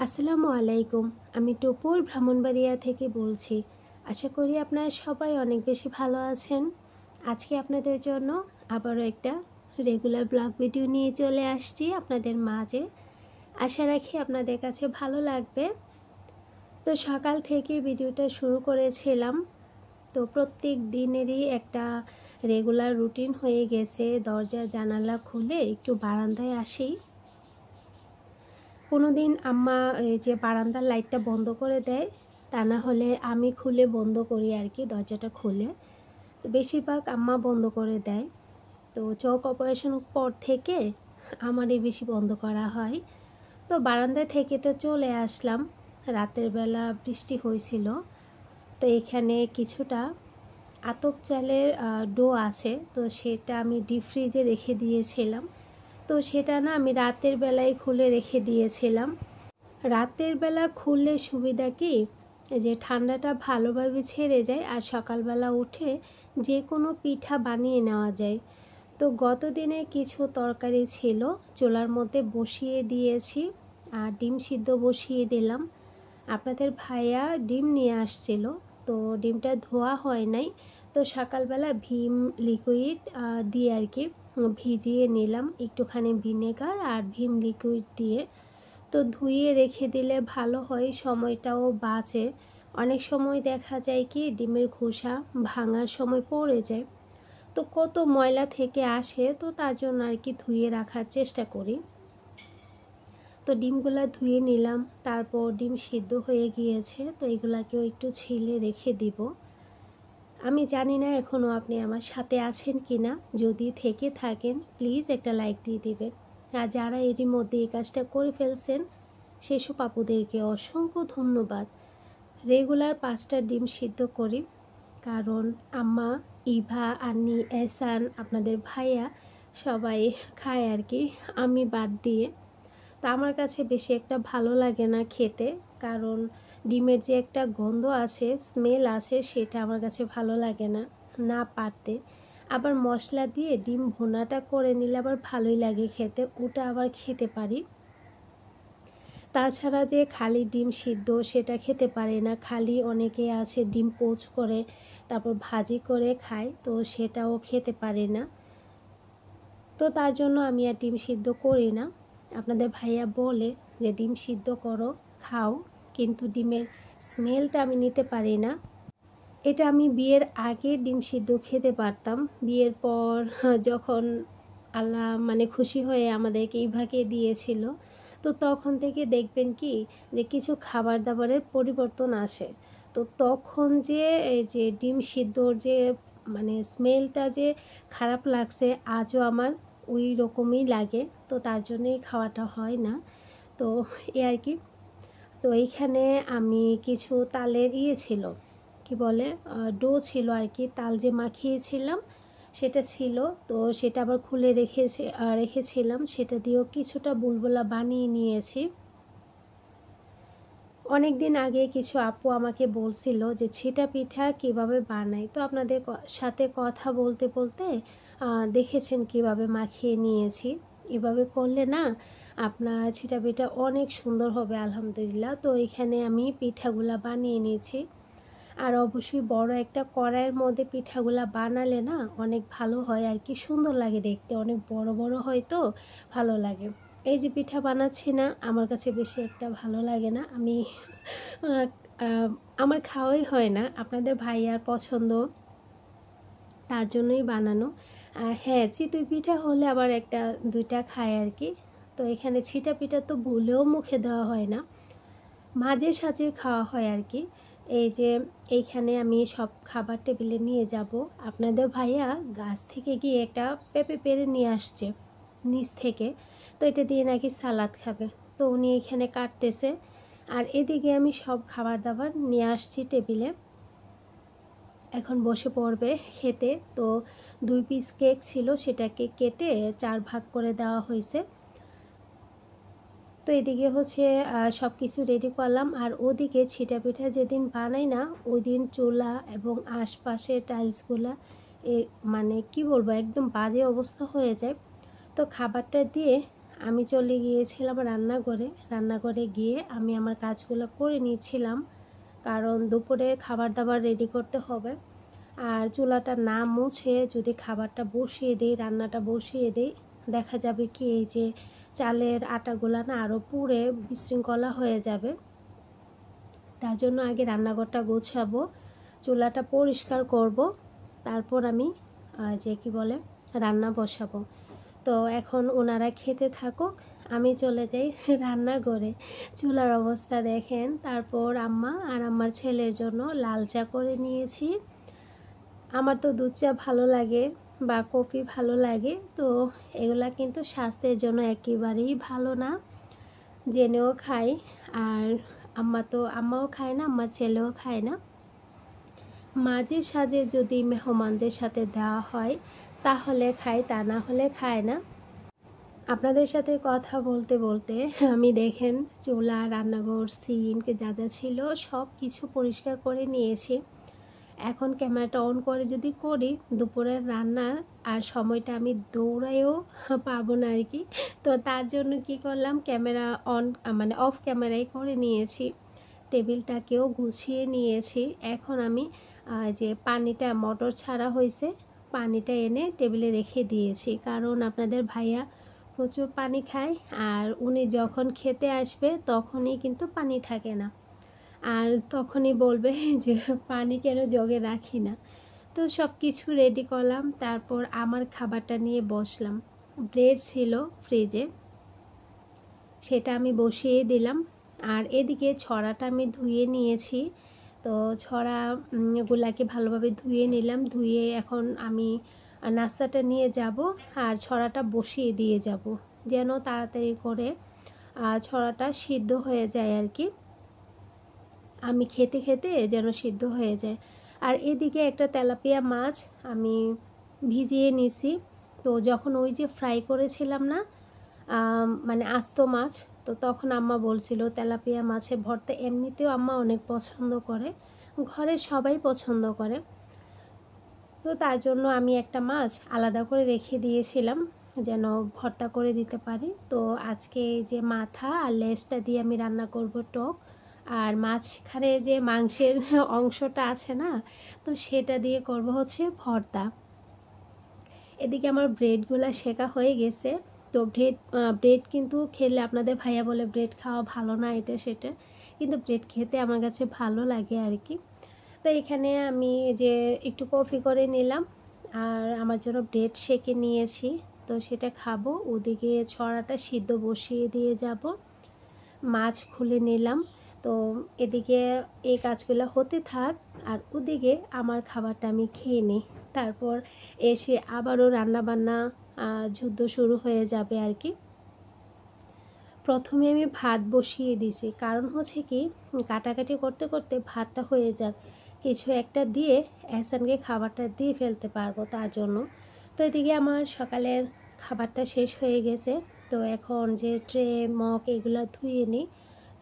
আসসালামু আলাইকুম। আমি টুপুর ব্রাহ্মণবাড়িয়া থেকে বলছি। আশা করি আপনারা সবাই অনেক বেশি ভালো আছেন। আজকে আপনাদের জন্য আবারও একটা রেগুলার ব্লগ ভিডিও নিয়ে চলে আসছি আপনাদের মাঝে। আশা রাখি আপনাদের কাছে ভালো লাগবে। তো সকাল থেকে ভিডিওটা শুরু করেছিলাম। তো প্রত্যেক দিনেরই একটা রেগুলার রুটিন হয়ে গেছে। দরজা জানালা খুলে একটু বারান্দায় আসি। কোনো দিন আম্মা এই যে বারান্দার লাইটটা বন্ধ করে দেয়, তা না হলে আমি খুলে বন্ধ করি আর কি, দরজাটা খুলে। তো বেশিরভাগ আম্মা বন্ধ করে দেয়। তো চোখ অপারেশন পর থেকে আমারই বেশি বন্ধ করা হয়। তো বারান্দায় থেকে তো চলে আসলাম। রাতের বেলা বৃষ্টি হয়েছিল। তো এখানে কিছুটা আতপ চালের ডো আছে, তো সেটা আমি ডিপ ফ্রিজে রেখে দিয়েছিলাম। তো সেটা না আমি রাতের বেলায় খুলে রেখে দিয়েছিলাম। রাতের বেলা খুললে সুবিধা কি, যে ঠান্ডাটা ভালোভাবে ছেড়ে যায় আর সকালবেলা উঠে যে কোনো পিঠা বানিয়ে নেওয়া যায়। তো গত দিনে কিছু তরকারি ছিল, চুলার মধ্যে বসিয়ে দিয়েছি আর ডিম সিদ্ধ বসিয়ে দিলাম। আপনাদের ভাইয়া ডিম নিয়ে আসছিল, তো ডিমটা ধোয়া হয় নাই। তো সকালবেলা ভীম লিকুইড দিয়ে আর কি ভিজিয়ে নিলাম, একটুখানি ভিনেগার আর ভীম লিকুইড দিয়ে। তো ধুয়ে রেখে দিলে ভালো হয়, সময়টাও বাঁচে। অনেক সময় দেখা যায় কি ডিমের খোসা ভাঙার সময় পড়ে যায়, তো কত ময়লা থেকে আসে, তো তার জন্য আর কি ধুয়ে রাখার চেষ্টা করি। তো ডিমগুলা ধুয়ে নিলাম, তারপর ডিম সিদ্ধ হয়ে গিয়েছে, তো এগুলাকেও একটু ছিলে রেখে দিব। আমি জানি না এখনও আপনি আমার সাথে আছেন কি না, যদি থেকে থাকেন প্লিজ একটা লাইক দিয়ে দিবেন। আর যারা এরই মধ্যে এই কাজটা করে ফেলছেন সেসব আপুদেরকে অসংখ্য ধন্যবাদ। রেগুলার 5টা ডিম সিদ্ধ করি, কারণ আম্মা, ইভা, আন্নি, এহসান, আপনাদের ভাইয়া সবাই খায় আর কি, আমি বাদ দিয়ে। তো আমার কাছে বেশি একটা ভালো লাগে না খেতে, কারণ ডিমের যে একটা গন্ধ আছে, স্মেল আছে, সেটা আমার কাছে ভালো লাগে না না পারতে। আবার মশলা দিয়ে ডিম ভুনাটা করে নিলে আবার ভালোই লাগে খেতে, ওটা আবার খেতে পারি। তাছাড়া যে খালি ডিম সিদ্ধ সেটা খেতে পারে না, খালি অনেকে আছে ডিম পোচ করে তারপর ভাজি করে খায়, তো সেটাও খেতে পারে না। তো তার জন্য আমি আর ডিম সিদ্ধ করি না। আপনাদের ভাইয়া বলে যে ডিম সিদ্ধ করো, খাও, কিন্তু ডিমের স্মেলটা আমি নিতে পারি না। এটা আমি বিয়ের আগে ডিম সিদ্ধ খেতে পারতাম। বিয়ের পর যখন আল্লাহ খুশি হয়ে আমাদেরকে ইভাকে দিয়েছিল, তো তখন থেকে দেখবেন কি যে কিছু খাবার দাবারের পরিবর্তন আসে। তো তখন যে এই যে ডিম সিদ্ধর যে স্মেলটা যে খারাপ লাগছে, আজও আমার ওই রকমই লাগে। তো তার জন্যই খাওয়াটা হয় না। তো এ আর কি। তো এইখানে আমি কিছু তালের ছিল, কি বলে, ডো ছিল আর কি, তাল যে মাখিয়েছিলাম সেটা ছিল। তো সেটা আবার খুলে রেখেছিলাম, সেটা দিয়েও কিছুটা বুলবুলা বানিয়ে নিয়েছি। অনেক দিন আগে কিছু আপু আমাকে বলছিল যে ছিটা পিঠা কিভাবে বানায়, তো আপনাদের সাথে কথা বলতে বলতে দেখেছেন কিভাবে মাখিয়ে নিয়েছি। এভাবে করলে না আপনার ছিটা পিঠা অনেক সুন্দর হবে আলহামদুলিল্লাহ। তো এখানে আমি পিঠাগুলা বানিয়ে নিয়েছি। আর অবশ্যই বড় একটা কড়াইয়ের মধ্যে পিঠাগুলা বানালে না অনেক ভালো হয় আর কি, সুন্দর লাগে দেখতে, অনেক বড় বড় হয় তো ভালো লাগে। এই যে পিঠা বানাচ্ছি না, আমার কাছে বেশি একটা ভালো লাগে না, আমি আমার খাওয়াই হয় না, আপনাদের ভাইয়ার পছন্দ, তার জন্যই বানানো। আর হ্যাঁ, চিতই পিঠা হলে আবার একটা দুইটা খায় আর কি। তো এখানে ছিটা পিঠা তো ভুলেও মুখে দেওয়া হয় না, মাঝে সাঝে খাওয়া হয় আর কি। এই যে এইখানে আমি সব খাবার টেবিলে নিয়ে যাব। আপনাদের ভাইয়া গাছ থেকে গিয়ে একটা পেঁপে পেড়ে নিয়ে আসছে নিচ থেকে, তো এটা দিয়ে নাকি সালাদ খাবে, তো উনি এখানে কাটতেছে। আর এদিকে আমি সব খাবার দাবার নিয়ে আসছি টেবিলে, এখন বসে পড়বে খেতে। তো 2 পিস কেক ছিল, সেটাকে কেটে 4 ভাগ করে দেওয়া হয়েছে। তো এদিকে হচ্ছে সব কিছু রেডি করলাম। আর ওদিকে ছিটা পিঠা যেদিন বানাই না, ওই দিন চুলা এবং আশপাশের টাইলসগুলা কি বলবো, একদম বাজে অবস্থা হয়ে যায়। তো খাবারটা দিয়ে আমি চলে গিয়েছিলাম রান্নাঘরে গিয়ে আমি আমার কাজগুলো করে নিচ্ছিলাম, কারণ দুপুরে খাবার দাবার রেডি করতে হবে। আর চুলাটা না মুছে যদি খাবারটা বসিয়ে দিই, রান্নাটা বসিয়ে দিই, দেখা যাবে কি এই যে চালের আটাগুলা না আরও পুড়ে বিশৃঙ্খলা হয়ে যাবে। তার জন্য আগে রান্নাঘরটা গোছাবো, চুলাটা পরিষ্কার করব, তারপর আমি যে কি বলে রান্না বসাবো। তো এখন ওনারা খেতে থাকুক, আমি চলে যাই রান্নাঘরে। চুলার অবস্থা দেখেন। তারপর আম্মা আর আমার ছেলের জন্য লাল চা করে নিয়েছি। আমার তো দুধ চা ভালো লাগে বা কফি ভালো লাগে, তো এগুলা কিন্তু স্বাস্থ্যের জন্য একেবারেই ভালো না, জেনেও খাই। আর আম্মাও খায় না, আমার ছেলেও খায় না। মাঝে সাঝে যদি মেহমানদের সাথে দেওয়া হয় তাহলে খায়, তা না হলে খায় না। আপনাদের সাথে কথা বলতে বলতে আমি দেখেন চুলা, রান্নাঘর, সিঙ্ক যা যা ছিল সব কিছু পরিষ্কার করে নিয়েছি। এখন ক্যামেরাটা অন করে যদি করি, দুপুরের রান্নার আর সময়টা আমি দৌড়াইও পাবো না আর কি। তো তার জন্য কি করলাম, ক্যামেরা অফ ক্যামেরাই করে নিয়েছি, টেবিলটাকেও গুছিয়ে নিয়েছি। এখন আমি যে পানিটা মোটর ছাড়া হয়েছে, পানিটা এনে টেবিলে রেখে দিয়েছি, কারণ আপনাদের ভাইয়া প্রচুর পানি খায়, আর উনি যখন খেতে আসবে তখনই কিন্তু পানি থাকে না, আর তখনই বলবে যে পানি কেন জগে রাখি না। তো সব কিছু রেডি করলাম, তারপর আমার খাবারটা নিয়ে বসলাম। ব্রেড ছিল ফ্রিজে, সেটা আমি বসিয়ে দিলাম। আর এদিকে ছড়াটা আমি ধুয়ে নিয়েছি, তো ছড়াগুলাকে ভালোভাবে ধুয়ে নিলাম। ধুয়ে এখন আমি নাস্তাটা নিয়ে যাব আর ছড়াটা বসিয়ে দিয়ে যাব, যেন তাড়াতাড়ি করে ছড়াটা সিদ্ধ হয়ে যায় আর কি, আমি খেতে খেতে যেন সিদ্ধ হয়ে যায়। আর এদিকে একটা তেলাপিয়া মাছ আমি ভিজিয়ে নিছি। তো যখন ওই যে ফ্রাই করেছিলাম না, মানে আস্ত মাছ, তো তখন আম্মা বলছিল তেলাপিয়া মাছের ভর্তা এমনিতেও আম্মা অনেক পছন্দ করে, ঘরের সবাই পছন্দ করে। তো তার জন্য আমি একটা মাছ আলাদা করে রেখে দিয়েছিলাম যেন ভর্তা করে দিতে পারি। তো আজকে যে মাথা আর লেজটা দিয়ে আমি রান্না করব টক, আর মাঝখানে যে মাংসের অংশটা আছে না, তো সেটা দিয়ে করব হচ্ছে ভর্তা। এদিকে আমার ব্রেডগুলো শেকা হয়ে গেছে। তো ব্রেড কিন্তু খেলে আপনাদের ভাইয়া বলে ব্রেড খাওয়া ভালো না, এটা সেটা, কিন্তু ব্রেড খেতে আমার কাছে ভালো লাগে আর কি। তো এখানে আমি যে একটু কফি করে নিলাম আর আমার জন্য ব্রেড সেকে নিয়েছি, তো সেটা খাবো। ওদিকে ছড়াটা সিদ্ধ বসিয়ে দিয়ে যাব, মাছ খুলে নিলাম। তো এদিকে এই কাজগুলো হতে থাক, আর ওদিকে আমার খাবারটা আমি খেয়ে নিই। তারপর এসে আবারও রান্নাবান্না যুদ্ধ শুরু হয়ে যাবে আর কি। প্রথমে আমি ভাত বসিয়ে দিছি, কারণ হচ্ছে কি কাটাকাটি করতে করতে ভাতটা হয়ে যাক, কিছু একটা দিয়ে এহসানকে খাবারটা দিয়ে ফেলতে পারবো তার জন্য। তো এদিকে আমার সকালের খাবারটা শেষ হয়ে গেছে। তো এখন যে ট্রে মগ এগুলো ধুয়ে নিই,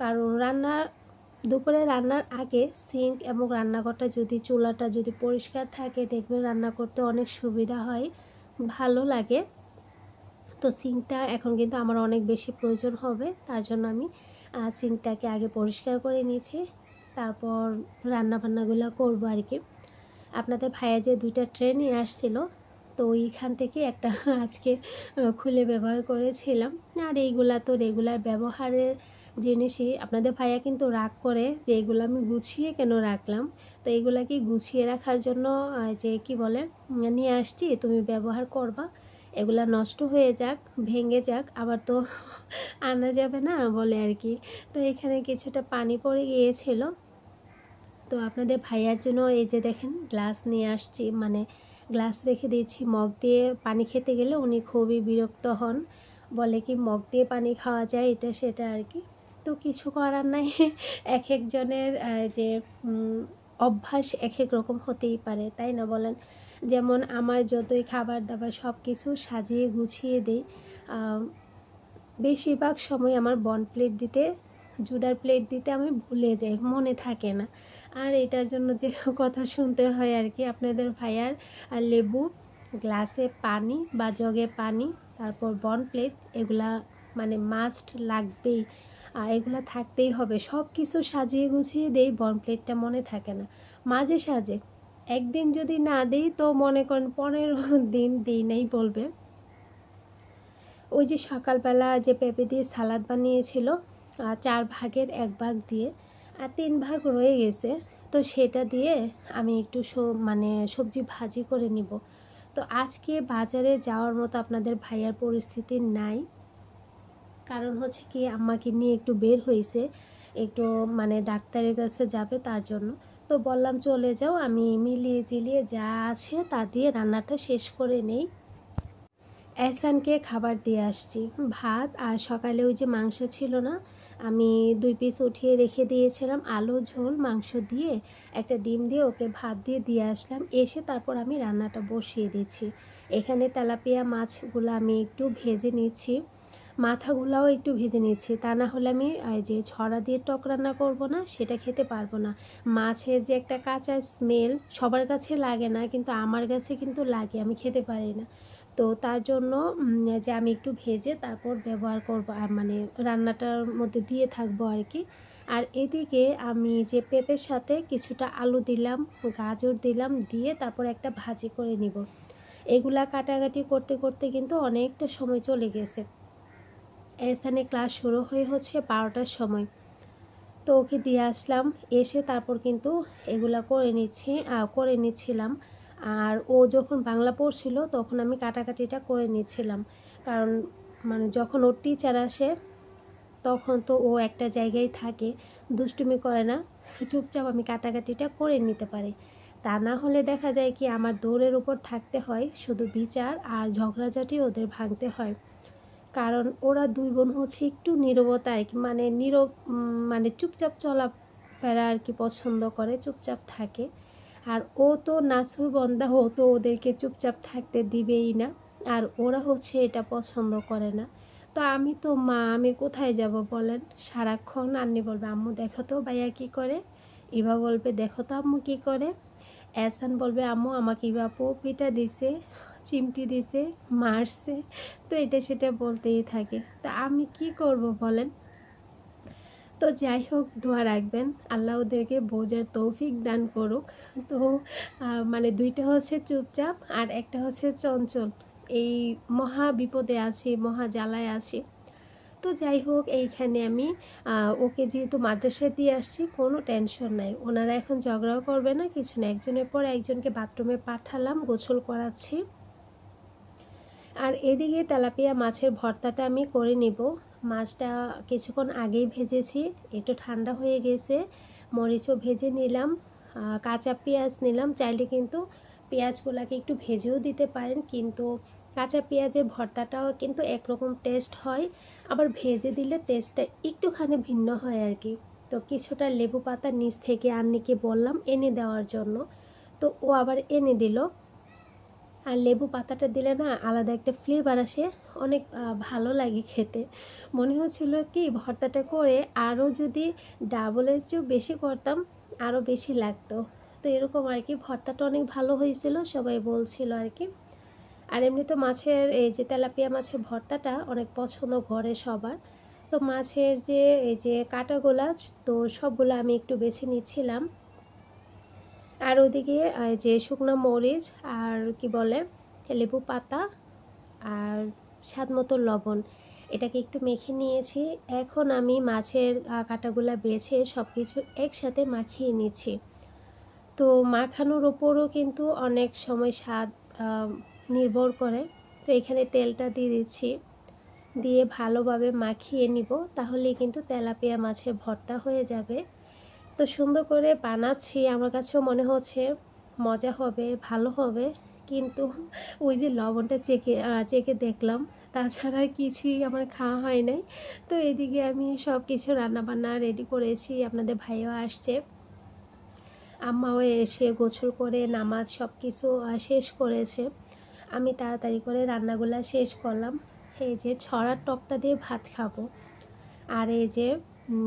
কারণ দুপুরে রান্নার আগে সিঙ্ক এবং রান্নাঘরটা চুলাটা যদি পরিষ্কার থাকে, দেখবেন রান্না করতে অনেক সুবিধা হয়, ভালো লাগে। তো সিঙ্কটা এখন কিন্তু আমার অনেক বেশি প্রয়োজন হবে, তার জন্য আমি সিঙ্কটাকে আগে পরিষ্কার করে নিয়েছি, তারপর রান্নাবান্নাগুলো করবো আর কি। আপনাদের ভাইয়া যে 2টা ট্রে নিয়ে আসছিল, তো ওইখান থেকে একটা আজকে খুলে ব্যবহার করেছিলাম। আর এইগুলা তো রেগুলার ব্যবহারের জিনিসই। আপনাদের ভাইয়া কিন্তু রাগ করে যে এগুলো আমি গুছিয়ে কেন রাখলাম, তো এগুলাকে গুছিয়ে রাখার জন্য যে কি বলে নিয়ে আসছি, তুমি ব্যবহার করবা, এগুলা নষ্ট হয়ে যাক, ভেঙে যাক, আবার তো আনা যাবে না বলে আর কি। তো এখানে কিছুটা পানি পড়ে গিয়েছিল, তো আপনাদের ভাইয়ার জন্য এই যে দেখেন গ্লাস নিয়ে আসছি, মানে গ্লাস রেখে দিয়েছি। মগ দিয়ে পানি খেতে গেলে উনি খুবই বিরক্ত হন, বলে কি মগ দিয়ে পানি খাওয়া যায়, এটা সেটা আর কি। তো কিছু করার নাই, এক একজনের যে অভ্যাস এক এক রকম হতেই পারে, তাই না বলেন। যেমন আমার যতই খাবার দাবার সব কিছু সাজিয়ে গুছিয়ে দিই, বেশিরভাগ সময় আমার জুডার প্লেট দিতে আমি ভুলে যাই, মনে থাকে না। আর এটার জন্য যে কথা শুনতে হয় আর কি আপনাদের ভাইয়ার। আর লেবু, গ্লাসে পানি বা জগে পানি, তারপর প্লেট, এগুলা মানে মাস্ট লাগবেই, এগুলো থাকতেই হবে। সব কিছু সাজিয়ে গুছিয়ে দেই, বর্ন প্লেটটা মনে থাকে না, মাঝে সাজে। একদিন যদি না দিই তো মনে করেন 15 দিন দিই নাই বলবে। ওই যে সকালবেলা যে পেঁপে দিয়ে সালাদ বানিয়েছিল, 4 ভাগের 1 ভাগ দিয়ে আর 3 ভাগ রয়ে গেছে, তো সেটা দিয়ে আমি একটু মানে সবজি ভাজি করে নিব। তো আজকে বাজারে যাওয়ার মতো আপনাদের ভাইয়ার পরিস্থিতি নাই, কারণ হচ্ছে কি আম্মাকে নিয়ে একটু বের হয়েছে, একটু মানে ডাক্তারের কাছে যাবে তার জন্য। তো বললাম চলে যাও, আমি মিলিয়ে ঝিলিয়ে যা আছে তা দিয়ে রান্নাটা শেষ করে নেই। এহসানকে খাবার দিয়ে আসছি, ভাত আর সকালে ওই যে মাংস ছিল না, আমি 2 পিস উঠিয়ে রেখে দিয়েছিলাম, আলু ঝোল মাংস দিয়ে একটা ডিম দিয়ে ওকে ভাত দিয়ে দিয়ে আসলাম। এসে তারপর আমি রান্নাটা বসিয়ে দিচ্ছি। এখানে তেলাপিয়া মাছগুলো আমি একটু ভেজে নিচ্ছি, মাথাগুলাও একটু ভেজে নিচ্ছি, তা না হলে আমি যে ছড়া দিয়ে টক রান্না করব না, সেটা খেতে পারবো না। মাছের যে একটা কাঁচা স্মেল সবার কাছে লাগে না, কিন্তু আমার কাছে কিন্তু লাগে, আমি খেতে পারি না। তো তার জন্য যে আমি একটু ভেজে তারপর ব্যবহার করব, মানে রান্নাটার মধ্যে দিয়ে থাকবো আর কি। আর এদিকে আমি যে পেঁপের সাথে কিছুটা আলু দিলাম, গাজর দিলাম, দিয়ে তারপর একটা ভাজি করে নিব। এগুলা কাটাকাটি করতে করতে কিন্তু অনেকটা সময় চলে গেছে। এখানে ক্লাস শুরু হয়ে হচ্ছে 12টার সময়। তো ওকে দিয়ে আসলাম, এসে তারপর কিন্তু এগুলা করে নিচ্ছিলাম। আর ও যখন বাংলা পড়ছিল তখন আমি কাটাকাটিটা করে নিচ্ছিলাম, কারণ মানে যখন ওর টিচার আসে তখন তো ও একটা জায়গায় থাকে, দুষ্টুমি করে না, চুপচাপ আমি কাটাকাটিটা করে নিতে পারি। তা না হলে দেখা যায় কি আমার দৌড়ের উপর থাকতে হয়, শুধু বিচার আর ঝগড়াঝাটি ওদের ভাঙতে হয়। কারণ ওরা 2 বোন হচ্ছে একটু নীরবতা আর কি, মানে মানে চুপচাপ চলাফেরা আর কি পছন্দ করে, চুপচাপ থাকে। আর ও তো নাছোড়বান্দা, ও তো ওদেরকে চুপচাপ থাকতে দিবেই না, আর ওরা হচ্ছে এটা পছন্দ করে না। তো আমি তো মা, আমি কোথায় যাব বলেন? সারাক্ষণ আন্নি বলবে আম্মু দেখো তো ভাইয়া কী করে, ইভা বলবে দেখো তো আম্মু কী করে, এহসান বলবে আম্মু আমাকে ইভা আপু পিটা দিছে, চিমটি দিছে, মারছে। তো এটা সেটা বলতেই থাকে, তা আমি কি করব বলেন? তো যাই হোক, দোয়া রাখবেন আল্লাহ ওদেরকে বোঝার তৌফিক দান করুক। তো মানে 2টা হচ্ছে চুপচাপ আর একটা হচ্ছে চঞ্চল, এই মহা বিপদে আছি, মহা জ্বালায় আছি। তো যাই হোক, এইখানে আমি ওকে যেহেতু মাদ্রাসায় দিয়ে আসছি, কোনো টেনশন নাই, ওনারা এখন ঝগড়াও করবে না, কিছু না। একজনের পর একজনকে বাথরুমে পাঠালাম, গোসল করাচ্ছি। আর এদিকে তেলাপিয়া মাছের ভর্তাটা আমি করে নিব। মাছটা কিছুক্ষণ আগেই ভেজেছি, একটু ঠান্ডা হয়ে গেছে, মরিচও ভেজে নিলাম, কাঁচা পেঁয়াজ নিলাম। চাইলে কিন্তু পেঁয়াজগুলোকে একটু ভেজেও দিতে পারেন, কিন্তু কাঁচা পেঁয়াজের ভর্তাটাও কিন্তু একরকম টেস্ট হয়, আবার ভেজে দিলে টেস্টটা একটুখানি ভিন্ন হয় আর কি। তো কিছুটা লেবু পাতা নিচ থেকে আন্নিকে বললাম এনে দেওয়ার জন্য, তো ও আবার এনে দিল। আর লেবু পাতাটা দিলে না আলাদা একটা ফ্লেভার আসে, অনেক ভালো লাগে খেতে। মনে হচ্ছিল কি ভর্তাটা করে আরও যদি ডাবলের চেয়েও বেশি করতাম আরও বেশি লাগতো। তো এরকম আর কি, ভর্তাটা অনেক ভালো হয়েছিল, সবাই বলছিল আর কি। আর এমনি তো মাছের এই যে তেলাপিয়া মাছের ভর্তাটা অনেক পছন্দ ঘরে সবার। তো মাছের যে এই যে কাঁটাগুলা, তো সবগুলো আমি একটু বেছে নিচ্ছিলাম। আর ওদিকে যে শুকনো মরিচ আর কি বলে লেবু পাতা আর স্বাদ মতো লবণ, এটাকে একটু মেখে নিয়েছি। এখন আমি মাছের কাঁটাগুলা বেছে সব কিছু একসাথে মাখিয়ে নিচ্ছি। তো মাখানোর ওপরও কিন্তু অনেক সময় স্বাদ নির্ভর করে। তো এখানে তেলটা দিয়ে দিচ্ছি, দিয়ে ভালোভাবে মাখিয়ে নিব, তাহলেই কিন্তু তেলাপিয়া মাছের ভর্তা হয়ে যাবে। তো সুন্দর করে বানাচ্ছি, আমার কাছেও মনে হচ্ছে মজা হবে, ভালো হবে, কিন্তু ওই যে লবণটা চেখে দেখলাম, তাছাড়া আর কিছুই আমার খাওয়া হয় নাই। তো এদিকে আমি সব কিছু রান্নাবান্না রেডি করেছি, আপনাদের ভাইও আসছে, আম্মাও এসে গোসল করে নামাজ সব কিছু শেষ করেছে। আমি তাড়াতাড়ি করে রান্নাগুলো শেষ করলাম। এই যে ছড়ার টকটা দিয়ে ভাত খাবো, আর এই যে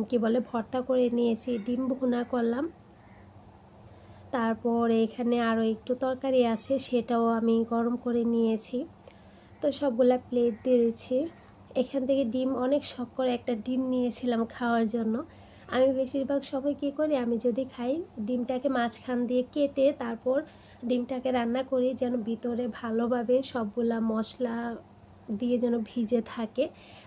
কি বলে ভর্তা করে নিয়েছি, ডিম ভুনা করলাম। তারপর এখানে আরও একটু তরকারি আছে, সেটাও আমি গরম করে নিয়েছি। তো সবগুলা প্লেট দিয়ে দিচ্ছি। এখান থেকে ডিম অনেক শখ করে একটা ডিম নিয়েছিলাম খাওয়ার জন্য। আমি বেশিরভাগ সময় কী করি, আমি যদি খাই ডিমটাকে মাঝখান দিয়ে কেটে তারপর ডিমটাকে রান্না করি যেন ভিতরে ভালোভাবে সবগুলা মশলা দিয়ে যেন ভিজে থাকে,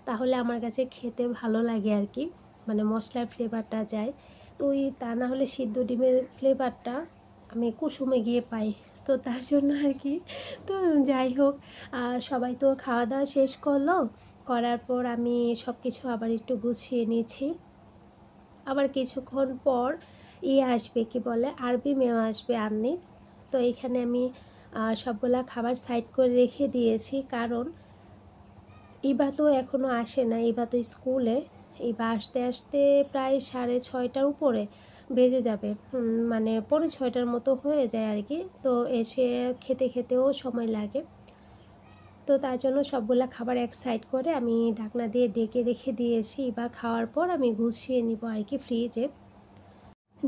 তাহলে আমার কাছে খেতে ভালো লাগে আর কি, মানে মশলার ফ্লেভারটা যায়। তো তা না হলে সিদ্ধ ডিমের ফ্লেভারটা আমি কুসুমে গিয়ে পাই, তো তার জন্য আর কি। তো যাই হোক, সবাই তো খাওয়া দাওয়া শেষ করলো, করার পর আমি সব কিছু আবার একটু গুছিয়ে নিয়েছি। আবার কিছুক্ষণ পর আসবে, কি বলে, আরবি মেম আসবে আন্নি। তো এখানে আমি সবগুলা খাবার সাইড করে রেখে দিয়েছি, কারণ ইবা তো এখনও আসে না, ইবা তো স্কুলে। ইবা আসতে আসতে প্রায় 6:30টার উপরে বেজে যাবে, মানে 6:45টার মতো হয়ে যায় আর কি। তো এসে খেতে খেতেও সময় লাগে, তো তার জন্য সবগুলা খাবার এক সাইড করে আমি ঢাকনা দিয়ে ঢেকে রেখে দিয়েছি। ইবা খাওয়ার পর আমি গুছিয়ে নিব আর কি ফ্রিজে।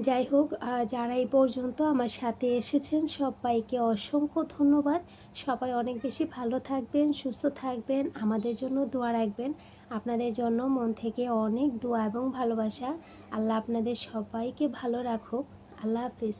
যাই হোক, যারা এই পর্যন্ত আমার সাথে এসেছেন সবাইকে অসংখ্য ধন্যবাদ। সবাই অনেক বেশি ভালো থাকবেন, সুস্থ থাকবেন, আমাদের জন্য দোয়া রাখবেন। আপনাদের জন্য মন থেকে অনেক দোয়া এবং ভালোবাসা। আল্লাহ আপনাদের সবাইকে ভালো রাখুক। আল্লাহ হাফিজ।